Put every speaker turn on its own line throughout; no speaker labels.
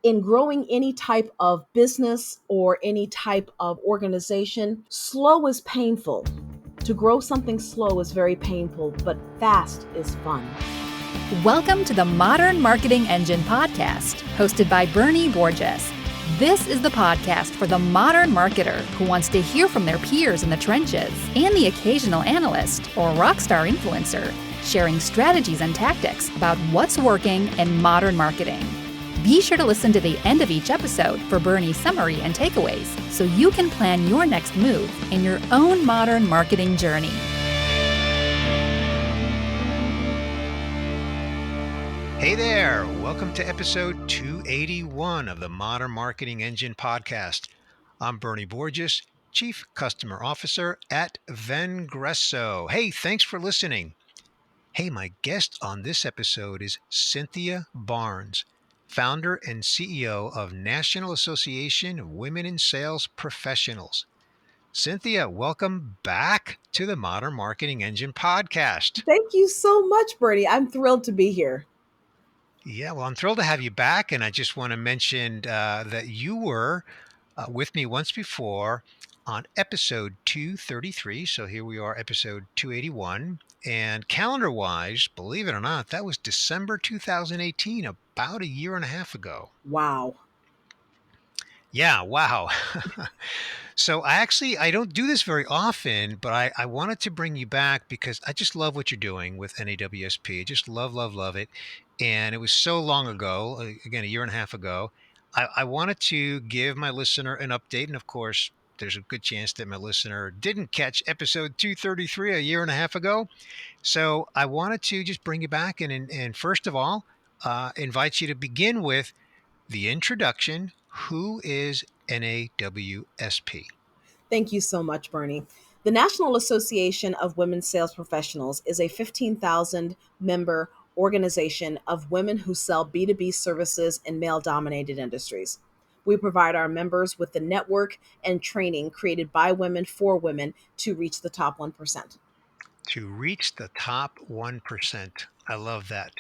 In growing any type of business or any type of organization, slow is painful. To grow something slow is very painful, but fast is fun.
Welcome to the Modern Marketing Engine podcast, hosted by Bernie Borges. This is the podcast for the modern marketer who wants to hear from their peers in the trenches and the occasional analyst or rockstar influencer, sharing strategies and tactics about what's working in modern marketing. Be sure to listen to the end of each episode for Bernie's summary and takeaways so you can plan your next move in your own modern marketing journey.
Hey there, welcome to episode 281 of the Modern Marketing Engine podcast. I'm Bernie Borges, Chief Customer Officer at Vengresso. Hey, thanks for listening. Hey, my guest on this episode is Cynthia Barnes, founder and CEO of National Association of Women in Sales Professionals. Cynthia, welcome back to the Modern Marketing Engine podcast.
Thank you so much, Bernie. I'm thrilled to be here.
Yeah, well, I'm thrilled to have you back. And I just want to mention that you were with me once before on episode 233. So here we are, episode 281. And calendar wise, believe it or not, that was December 2018, about a year and a half ago.
Wow.
Yeah, wow. So I don't do this very often, but I wanted to bring you back because I just love what you're doing with NAWSP. I just love it. And it was so long ago, again, a year and a half ago. I wanted to give my listener an update. And of course, there's a good chance that my listener didn't catch episode 233 a year and a half ago. So I wanted to just bring you back and first of all, invite you to begin with the introduction. Who is NAWSP?
Thank you so much, Bernie. The National Association of Women Sales Professionals is a 15,000 member organization of women who sell B2B services in male dominated industries. We provide our members with the network and training created by women for women to reach the top 1%.
To reach the top 1%. I love that.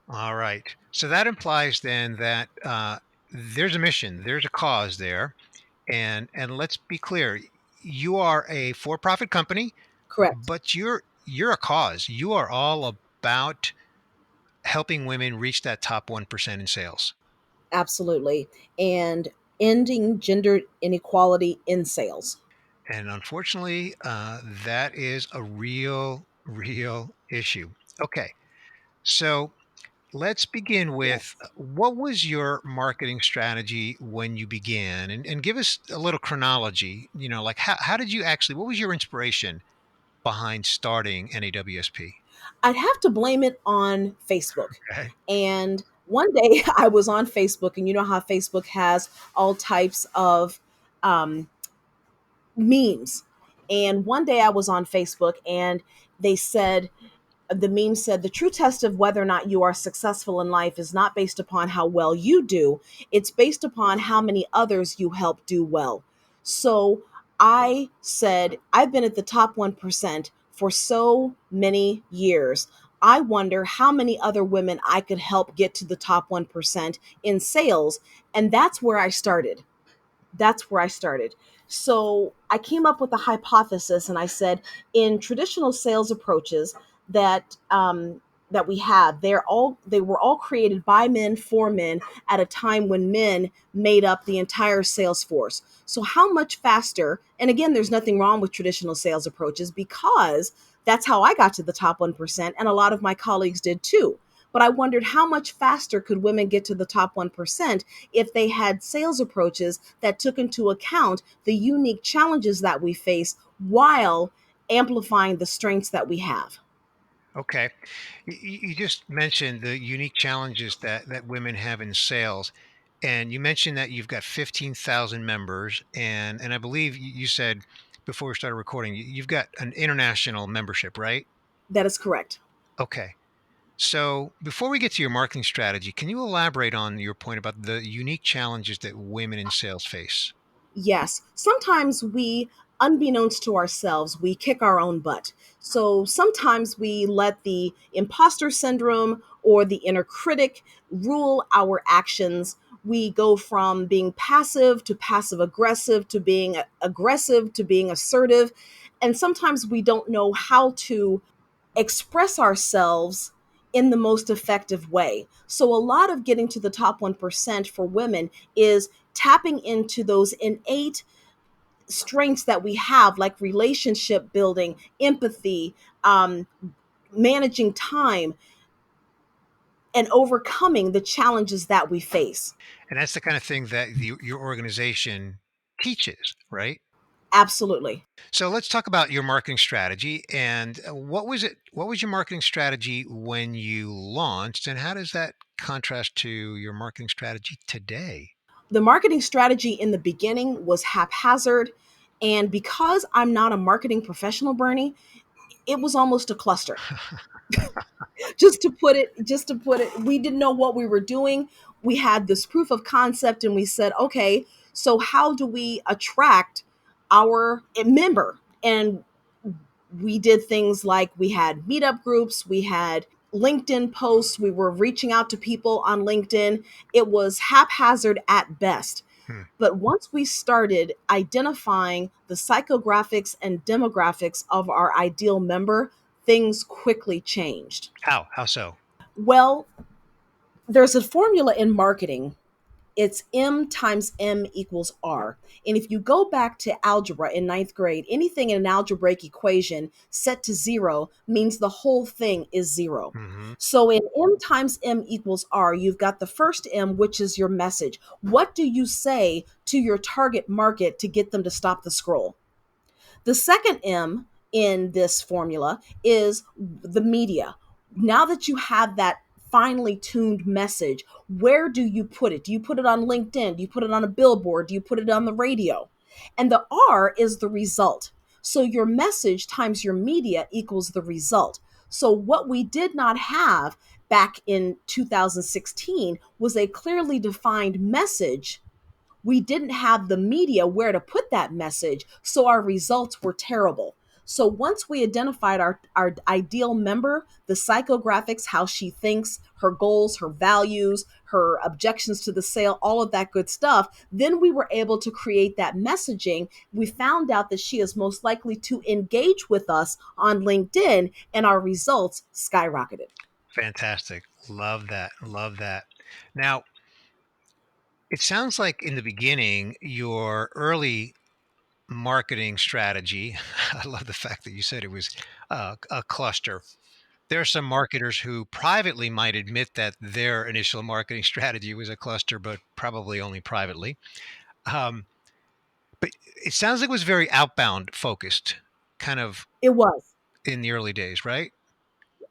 All right. So that implies then that there's a mission, there's a cause there. And let's be clear, you are a for-profit company,
Correct.
but you're a cause. You are all about helping women reach that top 1% in sales.
Absolutely. And ending gender inequality in sales.
And unfortunately, that is a real issue. Okay. So let's begin with
Yes.
what was your marketing strategy when you began? And give us a little chronology, like how did you actually, what was your inspiration behind starting NAWSP?
I'd have to blame it on Facebook.
Okay.
And one day I was on Facebook, and you know how Facebook has all types of um, memes. And one day I was on Facebook, and they said, the meme said, the true test of whether or not you are successful in life is not based upon how well you do, it's based upon how many others you help do well. So I said, I've been at the top 1% for so many years. I wonder how many other women I could help get to the top 1% in sales. And that's where I started. That's where I started. So I came up with a hypothesis, and I said, in traditional sales approaches that we have, they were all created by men for men at a time when men made up the entire sales force. So how much faster? And again, there's nothing wrong with traditional sales approaches, because that's how I got to the top 1%, and a lot of my colleagues did too. But I wondered, how much faster could women get to the top 1% if they had sales approaches that took into account the unique challenges that we face while amplifying the strengths that we have.
Okay. You just mentioned the unique challenges that women have in sales. And you mentioned that you've got 15,000 members. And I believe you said before we started recording, you've got an international membership, right?
That is correct.
Okay. So before we get to your marketing strategy, can you elaborate on your point about the unique challenges that women in sales face?
Yes, sometimes we, unbeknownst to ourselves, we kick our own butt. So sometimes we let the imposter syndrome or the inner critic rule our actions We go from being passive to passive aggressive to being aggressive to being assertive. And sometimes we don't know how to express ourselves in the most effective way. So, a lot of getting to the top 1% for women is tapping into those innate strengths that we have, like relationship building, empathy, managing time, and overcoming the challenges that we face.
And that's the kind of thing that your organization teaches, right?
Absolutely.
So let's talk about your marketing strategy. And what was it? What was your marketing strategy when you launched, and how does that contrast to your marketing strategy today?
The marketing strategy in the beginning was haphazard. And because I'm not a marketing professional, Bernie, it was almost a cluster. Just to put it, we didn't know what we were doing. We had this proof of concept and we said, okay, so how do we attract our member? And we did things like we had meetup groups, we had LinkedIn posts, we were reaching out to people on LinkedIn. It was haphazard at best.
Hmm.
But once we started identifying the psychographics and demographics of our ideal member, things quickly changed.
How? How so?
Well, there's a formula in marketing. It's M times M equals R. And if you go back to algebra in ninth grade, anything in an algebraic equation set to zero means the whole thing is zero.
Hmm.
So in M times M equals R, you've got the first M, which is your message. What do you say to your target market to get them to stop the scroll? The second M in this formula is the media. Now that you have that finely tuned message, where do you put it? Do you put it on LinkedIn? Do you put it on a billboard? Do you put it on the radio? And the R is the result. So your message times your media equals the result. So what we did not have back in 2016 was a clearly defined message. We didn't have the media where to put that message, so our results were terrible. So once we identified our ideal member, the psychographics, how she thinks, her goals, her values, her objections to the sale, all of that good stuff, then we were able to create that messaging. We found out that she is most likely to engage with us on LinkedIn, and our results skyrocketed.
Fantastic. Love that. Love that. Now, it sounds like in the beginning, your early marketing strategy, I love the fact that you said it was a cluster. There are some marketers who privately might admit that their initial marketing strategy was a cluster, but probably only privately. Um, but it sounds like it was very outbound focused, kind of
It was.
in the early days, right?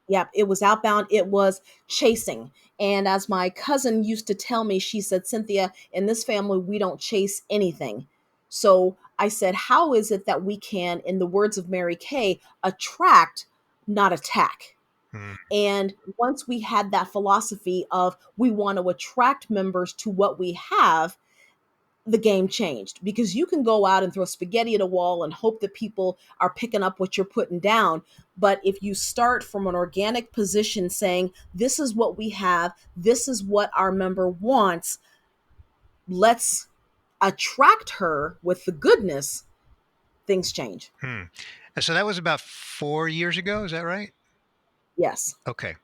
Yep, it was outbound. It was chasing. And as my cousin used to tell me, she said, Cynthia, in this family, we don't chase anything. So I said, how is it that we can, in the words of Mary Kay, attract, not attack?
Mm,
And once we had that philosophy of we want to attract members to what we have, the game changed because you can go out and throw spaghetti at a wall and hope that people are picking up what you're putting down. But if you start from an organic position saying, this is what we have, this is what our member wants, let's attract her with the goodness, things change.
hmm. And so that was about 4 years ago. Is that right?
Yes,
Okay.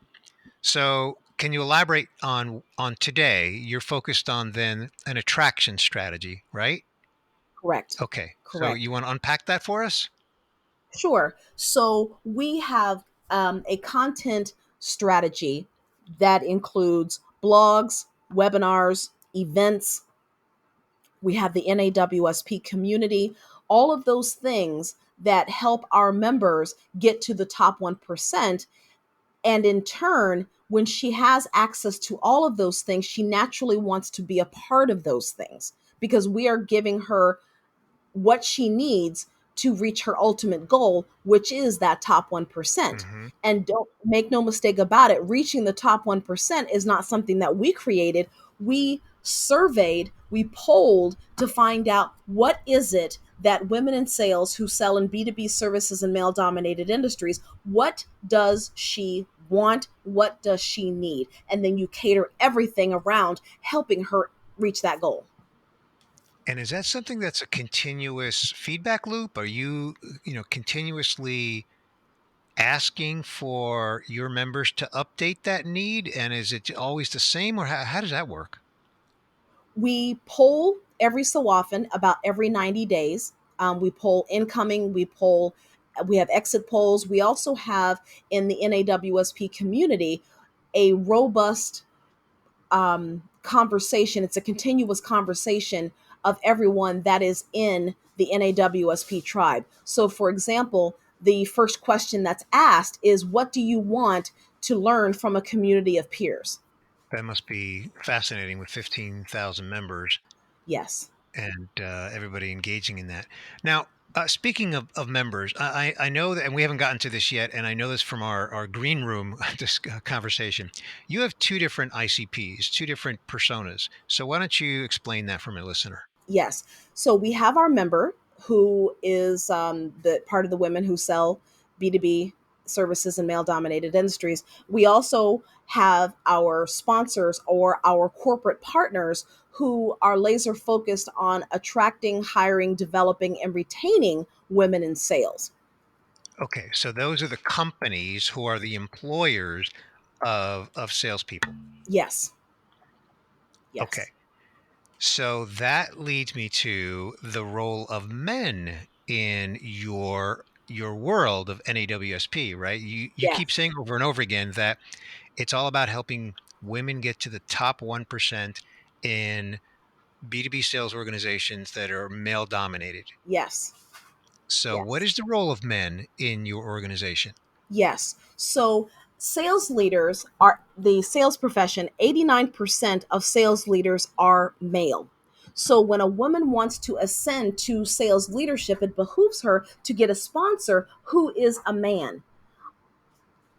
So can you elaborate on today? You're focused on then an attraction strategy, right?
correct.
Okay. So
Correct.
you want to unpack that for us?
Sure. So we have a content strategy that includes blogs, webinars, events. We have the NAWSP community, all of those things that help our members get to the top 1%. And in turn, when she has access to all of those things, she naturally wants to be a part of those things because we are giving her what she needs to reach her ultimate goal, which is that top 1%.
Hmm.
And don't make no mistake about it, reaching the top 1% is not something that we created. We surveyed, we polled to find out what is it that women in sales who sell in B2B services in male dominated industries, what does she want? What does she need? And then you cater everything around helping her reach that goal.
And is that something that's a continuous feedback loop? Are you, continuously asking for your members to update that need? And is it always the same, or how does that work?
We poll every so often, about every 90 days. We poll incoming, we have exit polls. We also have in the NAWSP community a robust conversation. It's a continuous conversation of everyone that is in the NAWSP tribe. So, for example, the first question that's asked is, what do you want to learn from a community of peers?
That must be fascinating with 15,000 members
Yes.
and everybody engaging in that. Now, speaking of members, I know that, and we haven't gotten to this yet, and I know this from our green room conversation. You have two different ICPs, two different personas. So why don't you explain that for my listener?
Yes. So we have our member who is the part of the women who sell B2B services in male dominated industries. We also have our sponsors or our corporate partners who are laser focused on attracting, hiring, developing, and retaining women in sales.
Okay, so those are the companies who are the employers of salespeople.
Yes.
Okay,
Yes.
so that leads me to the role of men in your world of NAWSP, right? You keep
Yes.
saying over and over again that it's all about helping women get to the top 1% in B2B sales organizations that are male dominated.
Yes.
So what
Yes.
is the role of men in your organization?
Yes. So sales leaders are the sales profession, 89% of sales leaders are male. So when a woman wants to ascend to sales leadership, it behooves her to get a sponsor who is a man.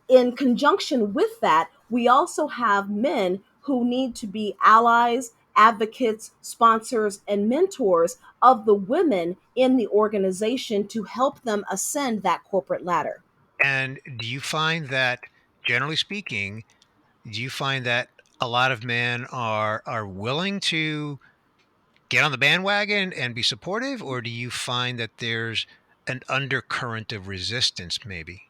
In conjunction with that, we also have men who need to be allies, advocates, sponsors, and mentors of the women in the organization to help them ascend that corporate ladder.
And do you find that, generally speaking, do you find that a lot of men are willing to get on the bandwagon and be supportive, or do you find that there's an undercurrent of resistance maybe?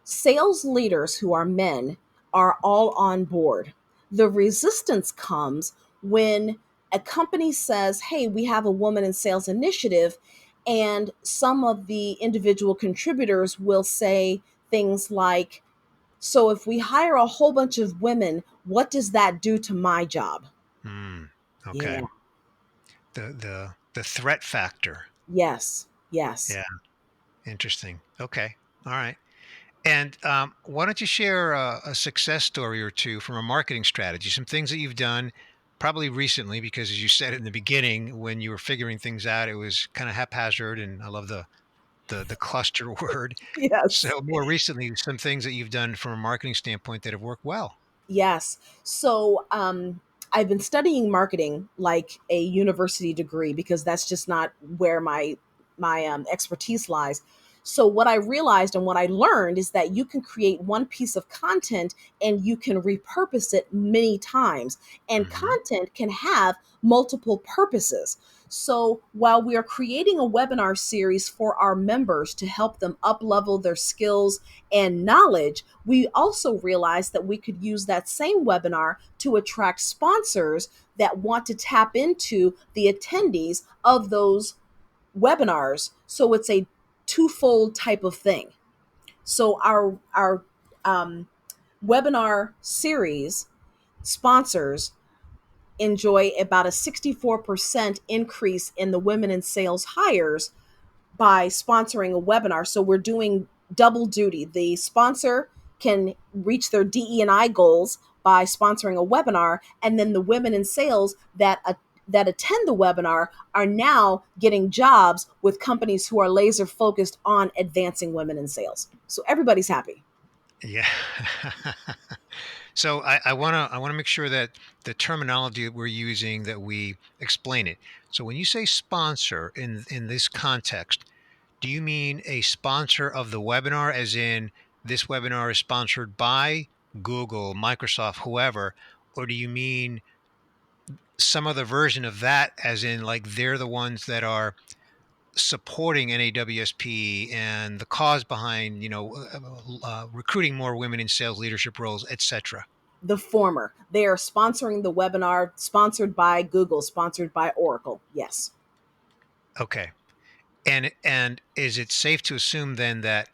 Sales leaders who are men are all on board. The resistance comes when a company says, hey, we have a woman in sales initiative, and some of the individual contributors will say things like, so if we hire a whole bunch of women, what does that do to my job?
Hmm. Okay.
Yeah.
The threat factor.
Yes. Yes.
Yeah. Interesting. Okay. All right. And why don't you share a success story or two from a marketing strategy, some things that you've done probably recently, because as you said in the beginning, when you were figuring things out, it was kind of haphazard. And I love the cluster word.
Yes.
So more recently, some things that you've done from a marketing standpoint that have worked well.
Yes. So I've been studying marketing like a university degree because that's just not where my expertise lies. So what I realized and what I learned is that you can create one piece of content and you can repurpose it many times, and
Hmm.
content can have multiple purposes. So while we are creating a webinar series for our members to help them up level their skills and knowledge, we also realized that we could use that same webinar to attract sponsors that want to tap into the attendees of those webinars. So it's a twofold type of thing. So our webinar series sponsors enjoy about a 64% increase in the women in sales hires by sponsoring a webinar. So we're doing double duty. The sponsor can reach their DE&I goals by sponsoring a webinar, and then the women in sales that attend the webinar are now getting jobs with companies who are laser focused on advancing women in sales. So everybody's happy.
Yeah. So I want to make sure that the terminology that we're using, that we explain it. So when you say sponsor in this context, do you mean a sponsor of the webinar, as in this webinar is sponsored by Google, Microsoft, whoever, or do you mean some other version of that, as in like they're the ones that are supporting NAWSP and the cause behind, recruiting more women in sales leadership roles, etc.
The former. They are sponsoring the webinar, sponsored by Google, sponsored by Oracle. Yes.
Okay. And is it safe to assume then that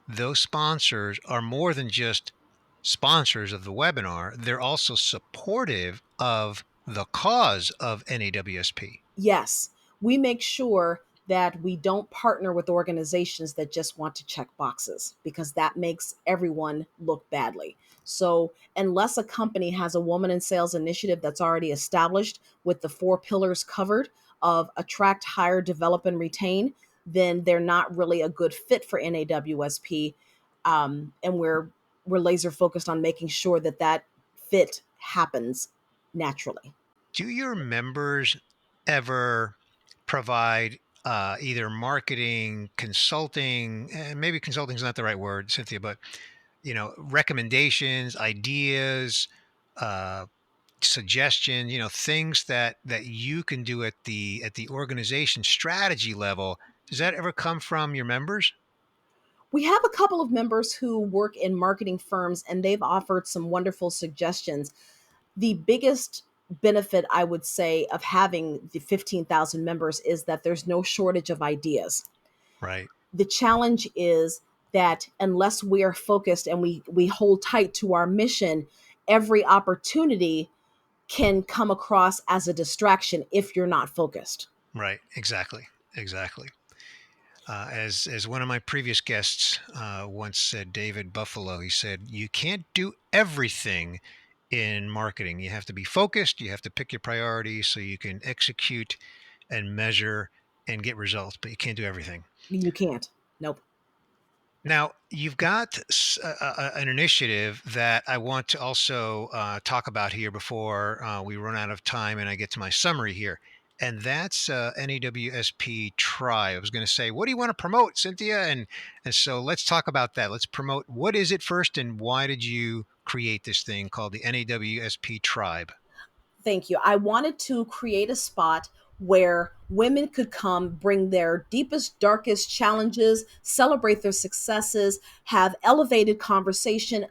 those sponsors are more than just sponsors of the webinar, they're also supportive of the cause of NAWSP?
Yes, we make sure that we don't partner with organizations that just want to check boxes because that makes everyone look badly. So, unless a company has a woman in sales initiative that's already established with the four pillars covered of attract, hire, develop, and retain, then they're not really a good fit for NAWSP. And we're laser focused on making sure that that fit happens naturally.
Do your members ever provide either marketing, consulting, and maybe consulting is not the right word, Cynthia, but recommendations, ideas, uh, suggestions, things that you can do at the organization strategy level? Does that ever come from your members?
We have a couple of members who work in marketing firms and they've offered some wonderful suggestions. The biggest benefit, I would say, of having the 15,000 members is that there's no shortage of ideas.
Right.
The challenge is that unless we are focused and we hold tight to our mission, every opportunity can come across as a distraction if you're not focused.
Right. Exactly. Exactly. As one of my previous guests once said, David Buffalo, he said, "You can't do everything in marketing. You have to be focused. You have to pick your priorities so you can execute and measure and get results, but you can't do everything."
You can't. Nope.
Now, you've got an initiative that I want to also talk about here before we run out of time and I get to my summary here. And that's NAWSP Tribe. I was going to say, what do you want to promote, Cynthia? And so let's talk about that. Let's promote, what is it first, and why did you create this thing called the NAWSP Tribe?
Thank you. I wanted to create a spot where women could come, bring their deepest, darkest challenges, celebrate their successes, have elevated conversations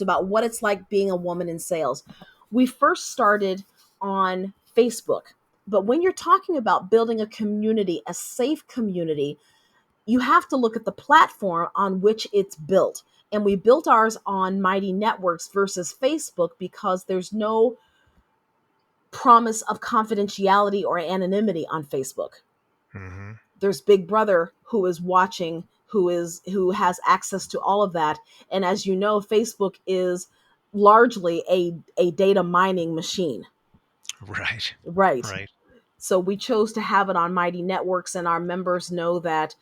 about what it's like being a woman in sales. We first started on Facebook, but when you're talking about building a community, a safe community, you have to look at the platform on which it's built. And we built ours on Mighty Networks versus Facebook because there's no promise of confidentiality or anonymity on Facebook.
Hmm.
There's Big Brother who is watching, who has access to all of that. And as you know, Facebook is largely a data mining machine.
Right.
Right.
Right.
So we chose to have it on Mighty Networks, and our members know that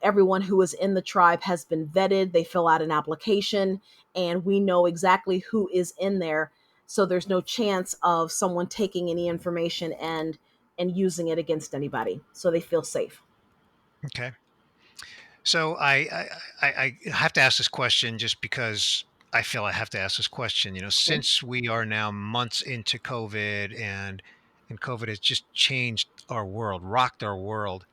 everyone who is in the tribe has been vetted. They fill out an application, and we know exactly who is in there. So there's no chance of someone taking any information and using it against anybody. So they feel safe.
Okay. So I have to ask this question just because I feel I have to ask this question.
Okay.
Since we are now months into COVID, and COVID has just changed our world, rocked our world.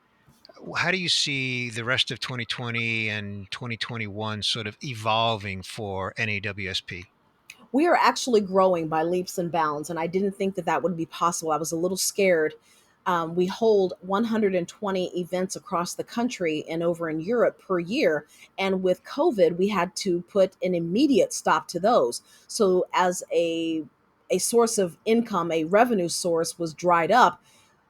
How do you see the rest of 2020 and 2021 sort of evolving for NAWSP?
We are actually growing by leaps and bounds, and I didn't think that that would be possible. I was a little scared. We hold 120 events across the country and over in Europe per year. And with COVID, we had to put an immediate stop to those. So, as a source of income, a revenue source was dried up.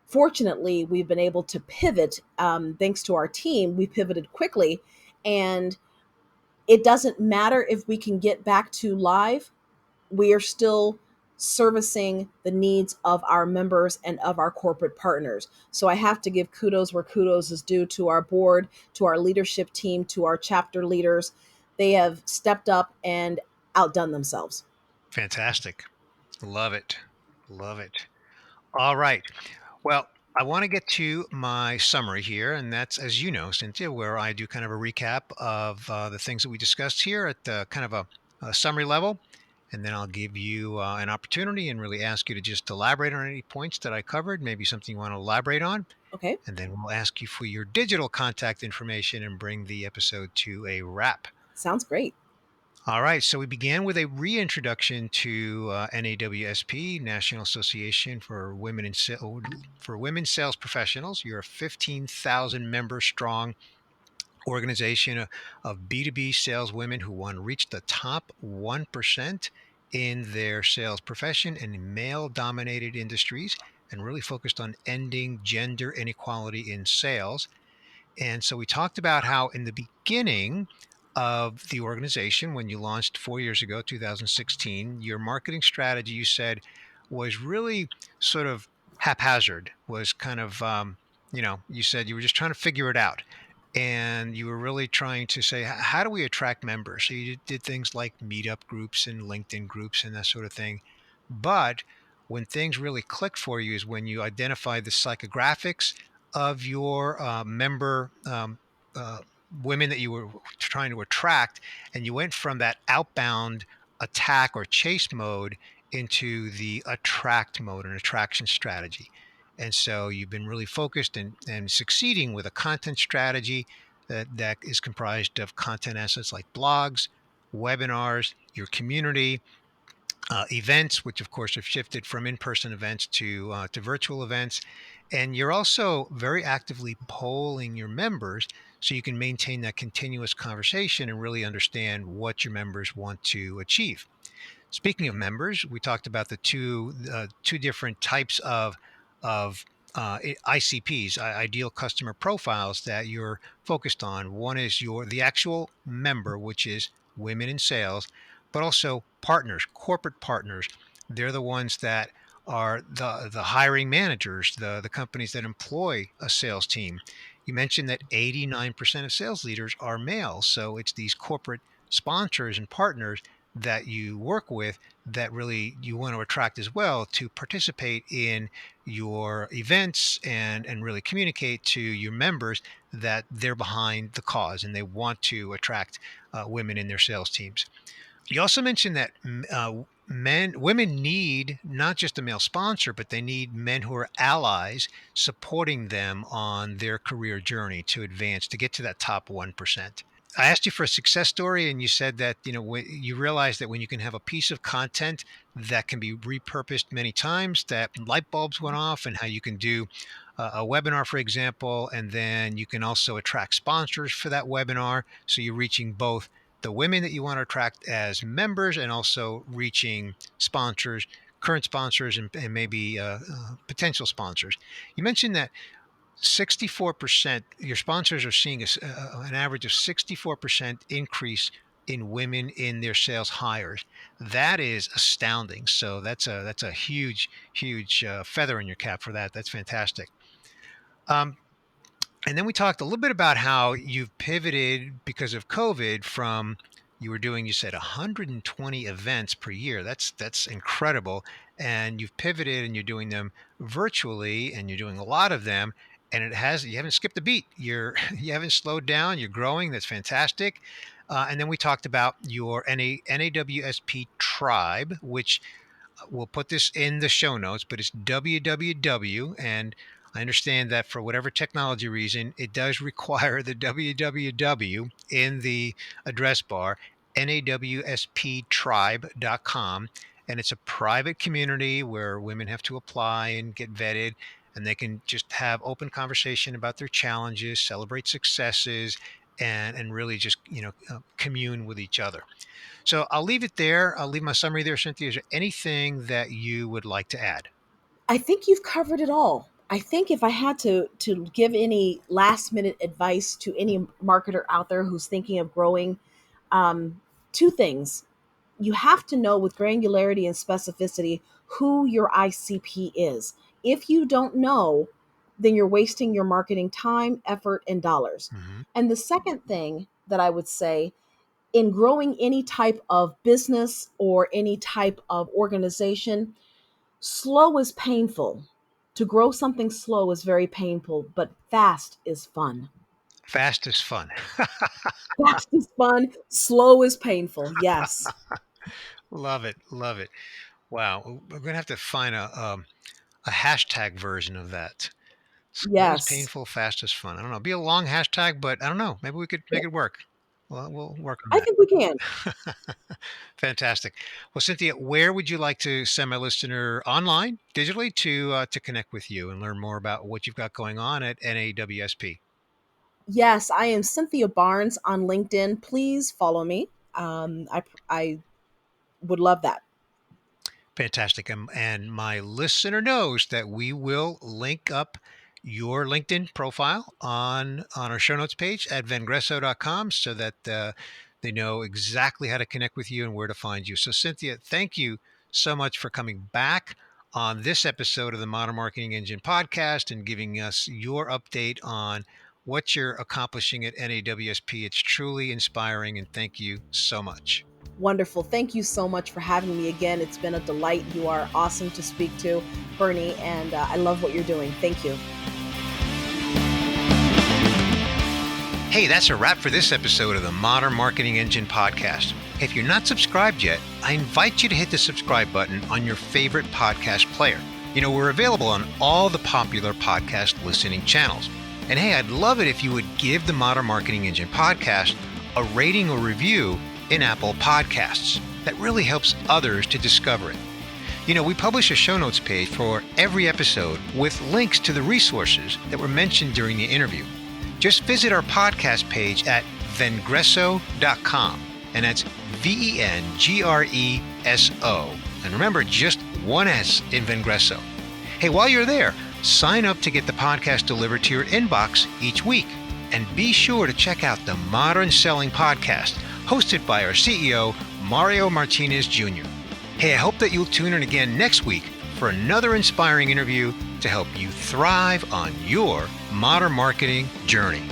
Fortunately, we've been able to pivot thanks to our team. We pivoted quickly, and it doesn't matter if we can get back to live, we are still servicing the needs of our members and of our corporate partners. So I have to give kudos where kudos is due to our board, to our leadership team, to our chapter leaders. They have stepped up and outdone themselves.
Fantastic. Love it. Love it. All right. Well, I want to get to my summary here, and that's, as you know, Cynthia, where I do kind of a recap of the things that we discussed here at kind of a summary level. and then I'll give you an opportunity and really ask you to just elaborate on any points that I covered, maybe something you want to elaborate on.
Okay.
And then we'll ask you for your digital contact information and bring the episode to a wrap.
Sounds great.
All right, so we began with a reintroduction to NAWSP, National Association for for Women Sales Professionals. You're a 15,000 member strong organization of B2B sales women who want to reach the top 1% in their sales profession in male dominated industries, and really focused on ending gender inequality in sales. And so we talked about how in the beginning of the organization, when you launched 4 years ago, 2016, your marketing strategy, you said, was really sort of haphazard, was kind of, you said you were just trying to figure it out. And you were really trying to say, how do we attract members? So you did things like meetup groups and LinkedIn groups and that sort of thing. But when things really clicked for you is when you identify the psychographics of your member uh, women that you were trying to attract, and you went from that outbound attack or chase mode into the attract mode, an attraction strategy. And so you've been really focused and succeeding with a content strategy that is comprised of content assets like blogs, webinars, your community, events, which of course have shifted from in-person events to virtual events, and you're also very actively polling your members so you can maintain that continuous conversation and really understand what your members want to achieve. Speaking of members, we talked about the two different types of ICPs, ideal customer profiles that you're focused on. One is the actual member, which is women in sales, but also partners, corporate partners. They're the ones that are the hiring managers, the companies that employ a sales team. You mentioned that 89% of sales leaders are male, so it's these corporate sponsors and partners that you work with that really you want to attract as well to participate in your events and really communicate to your members that they're behind the cause and they want to attract women in their sales teams. You also mentioned that women need not just a male sponsor, but they need men who are allies supporting them on their career journey to advance to get to that top 1%. I asked you for a success story, and you said that you realize that when you can have a piece of content that can be repurposed many times, that light bulbs went off, and how you can do a webinar, for example, and then you can also attract sponsors for that webinar. So you're reaching both the women that you want to attract as members, and also reaching sponsors, current sponsors, and maybe potential sponsors. You mentioned that 64%, your sponsors are seeing an average of 64% increase in women in their sales hires. That is astounding. So that's a huge feather in your cap for that. That's fantastic. Um, and then we talked a little bit about how you've pivoted because of COVID from you were doing, you said 120 events per year. That's incredible. And you've pivoted and you're doing them virtually and you're doing a lot of them. And you haven't skipped a beat. You haven't slowed down. You're growing. That's fantastic. And then we talked about your NAWSP tribe, which we'll put this in the show notes, but it's www. And I understand that for whatever technology reason, it does require the www in the address bar, nawsptribe.com. And it's a private community where women have to apply and get vetted, and they can just have open conversation about their challenges, celebrate successes, and really just commune with each other. So I'll leave it there. I'll leave my summary there, Cynthia. Is there anything that you would like to add?
I think you've covered it all. I think if I had to give any last minute advice to any marketer out there who's thinking of growing, two things. You have to know with granularity and specificity who your ICP is. If you don't know, then you're wasting your marketing time, effort, and dollars.
Hmm.
And the second thing that I would say in growing any type of business or any type of organization, slow is painful. To grow something slow is very painful, but fast is fun.
Fast is fun.
Fast is fun, slow is painful. Yes.
Love it. Love it. Wow. We're going to have to find a hashtag version of that. Slow is
Yes.
painful, fast is fun. I don't know. Be a long hashtag, but I don't know. Maybe we could make it work. Well, we'll work on
I think we can.
that. Fantastic. Well, Cynthia, where would you like to send my listener online, digitally, to connect with you and learn more about what you've got going on at NAWSP?
Yes, I am Cynthia Barnes on LinkedIn. Please follow me. I would love that.
Fantastic. And my listener knows that we will link up your LinkedIn profile on our show notes page at vengresso.com so that they know exactly how to connect with you and where to find you. So, Cynthia, thank you so much for coming back on this episode of the Modern Marketing Engine podcast and giving us your update on what you're accomplishing at NAWSP. It's truly inspiring, and thank you so much.
Wonderful. Thank you so much for having me again. It's been a delight. You are awesome to speak to, Bernie, and I love what you're doing. Thank you.
Hey, that's a wrap for this episode of the Modern Marketing Engine podcast. If you're not subscribed yet, I invite you to hit the subscribe button on your favorite podcast player. You know, we're available on all the popular podcast listening channels. And hey, I'd love it if you would give the Modern Marketing Engine podcast a rating or review in Apple Podcasts. That really helps others to discover it. You know, we publish a show notes page for every episode with links to the resources that were mentioned during the interview. Just visit our podcast page at vengresso.com, and that's VENGRESO. And remember, just one S in Vengresso. Hey, while you're there, sign up to get the podcast delivered to your inbox each week. And be sure to check out the Modern Selling Podcast, hosted by our CEO, Mario Martinez Jr. Hey, I hope that you'll tune in again next week for another inspiring interview to help you thrive on your modern marketing journey.